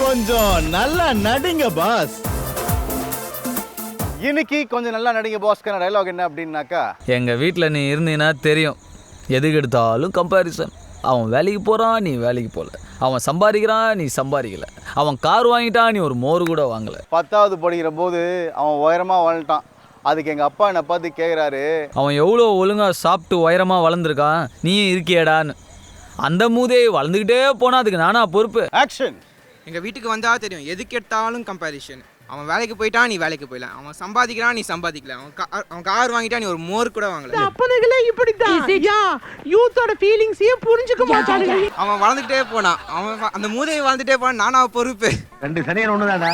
கொஞ்சம் நல்லா நடிங்க பாஸ். இன்னைக்கு கொஞ்சம் நல்லா நடிங்க பாஸ்க்கான டயலாக் என்ன அப்படின்னாக்கா, எங்கள் வீட்டில் நீ இருந்தீங்கன்னா தெரியும், எதுக்கு எடுத்தாலும் கம்பேரிசன். அவன் வேலைக்கு போகிறான், நீ வேலைக்கு போகல. அவன் சம்பாதிக்கிறான், நீ சம்பாதிக்கல. அவன் கார் வாங்கிட்டான், நீ ஒரு மோர் கூட வாங்கலை. 10வது படிக்கிற போது அவன் உயரமாக வாழ்ந்துட்டான். அதுக்கு எங்கள் அப்பா என்னை பார்த்து கேட்குறாரு, அவன் எவ்வளோ ஒழுங்காக சாப்பிட்டு உயரமாக வளர்ந்துருக்கான், நீயும் இருக்கியடான்னு. அந்த மூதே வளர்ந்துக்கிட்டே போனால் அதுக்கு நானா பொறுப்பு? ஆக்ஷன். எங்கள் வீட்டுக்கு வந்தால் தெரியும், எதுக்கு எடுத்தாலும் கம்பேரிஷன். அவன் வேலைக்கு போயிட்டான், நீ வேலைக்கு போயிடல. அவன் சம்பாதிக்கிறான், நீ சம்பாதிக்கல. அவன் கார் வாங்கிட்டான், நீ ஒரு மோர் கூட வாங்கல. அப்பனுங்களே இப்படித்தான் யூத்தோட ஃபீலிங்ஸையே புரிஞ்சுக்க மாட்டாங்க. அவன் வளர்ந்துட்டே போனான், அவன் அந்த மூதையை வளர்ந்துட்டே போனான், நானா பொறுப்பு. ரெண்டு சரியான ஒன்று தானே.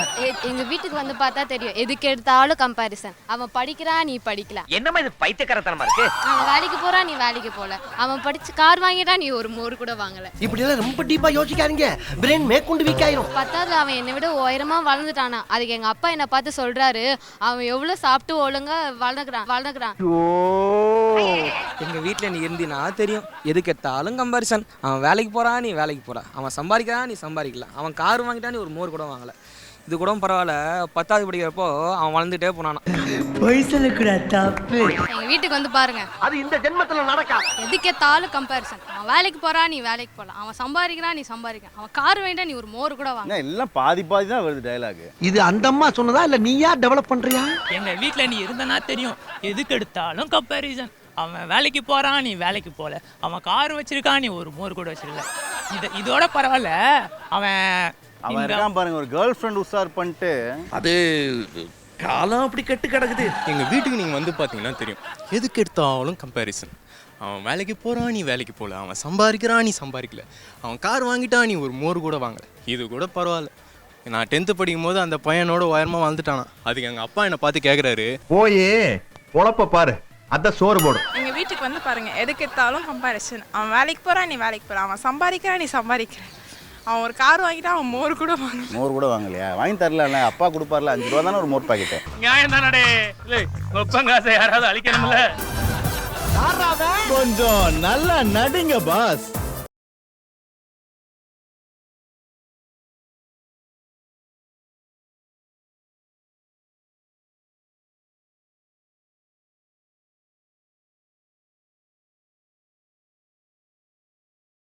எங்க வீட்டுக்கு வந்து பார்த்தா தெரியும், எதுக்கு எடுத்தாலும் கம்பேரிசன். அவன் படிக்கிறான், நீ படிக்கல. என்னமா இது பைத்தியக்காரத்தனமா இருக்கு? அவன் வேலைக்கு போறான், நீ வேலைக்கு போல. அவன் படிச்சு கார் வாங்கிட்டான், நீ ஒரு மோர் கூட வாங்கல. இப்படி எல்லாம் ரொம்ப டீப்பா யோசிக்காதீங்க, பிரெயின் மேற்கொண்டு வீக் ஆயிரும். 10வது அவன் என்னை விட உயரமா வளர்ந்துட்டானா. அதுக்கு எங்க அப்பா என்ன பார்த்து சொல்றாரு, அவன் எவ்வளவு சாப்பிட்டு ஒழுங்கா வளர்ந்துக்கிறான். எங்கள் வீட்டில் நீ இருந்தினா தெரியும், எதுக்கு எடுத்தாலும் கம்பேரிசன். அவன் வேலைக்கு போகிறான், நீ வேலைக்கு போகிற. அவன் சம்பாதிக்கிறான், நீ சம்பாதிக்கல. அவன் கார் வாங்கிட்டான், நீ ஒரு மோர் கூட வாங்கலை. இது கூட பரவாயில்ல, 10வது படிக்கிறப்போ அவன் வளர்ந்துட்டே போனானா. எங்க வீட்டுக்கு வந்து பாருங்க, அது இந்த ஜென்மத்துல நடக்கா. எதுக்கு எடுத்தாலும் கம்பேரிசன். அவன் வேலைக்கு போறான், நீ வேலைக்கு போல. அவன் சம்பாதிக்கிறான், நீ சம்பாதிக்க. அவன் கார் வாங்கிட்டா, நீ ஒரு மோர் கூட வாங்க. எல்லாம் பாதி பாதி தான் வருது டயலாக். இது அந்த அம்மா சொன்னதா இல்ல நீயா டெவலப் பண்றியா? எங்க வீட்டில் நீ இருந்தனா தெரியும், எதுக்கு எடுத்தாலும் கம்பேரிசன். அவன் வேலைக்கு போறான், நீ வேலைக்கு போல. அவன் கார் வச்சிருக்கான், நீ ஒரு மோர் கூட வச்சிருக்கல. இதோட பரவாயில்ல, அவன் இருக்கான் பாருங்க, ஒரு கேர்ள் ஃப்ரெண்ட் உஷார் பண்ணிட்டு. அது காலம் அப்படி கெட்டு கிடக்குது. எங்கள் வீட்டுக்கு நீங்கள் வந்து பார்த்தீங்கன்னா தெரியும், எதுக்கு எடுத்தாலும் கம்பேரிசன். அவன் வேலைக்கு போகிறான், நீ வேலைக்கு போகல. அவன் சம்பாதிக்கிறான், நீ சம்பாதிக்கல. அவன் கார் வாங்கிட்டான், நீ ஒரு மோர் கூட வாங்கலை. இது கூட பரவாயில்ல. நான் 10th படிக்கும் போது அந்த பையனோட உயரமாக வாழ்ந்துட்டானா. அதுக்கு எங்கள் அப்பா என்னை பார்த்து கேட்குறாரு, போயே பொழப்ப பாரு, அதான் சோறு போடும். எங்க வீட்டுக்கு வந்து பாருங்க, எதுக்கு எடுத்தாலும் கம்பேரிசன். அவன் வேலைக்கு போறான், நீ வேலைக்கு போற. அவன் சம்பாதிக்கிறான், நீ சம்பாதிக்கிற. அவன் ஒரு கார் வாங்கிட்டான், அவன் மோர் கூட வாங்கல. மோர் கூட வாங்கலையா? வாங்கி தரல, அப்பா கொடுப்பார்ல, 5 ரூபா தானே ஒரு மோர் பாக்கெட்டு. நியாயம் தானே? ஒப்பங்காசை யாராவது அழிக்கணும்ல. கொஞ்சம் நல்லா நடிங்க பாஸ்.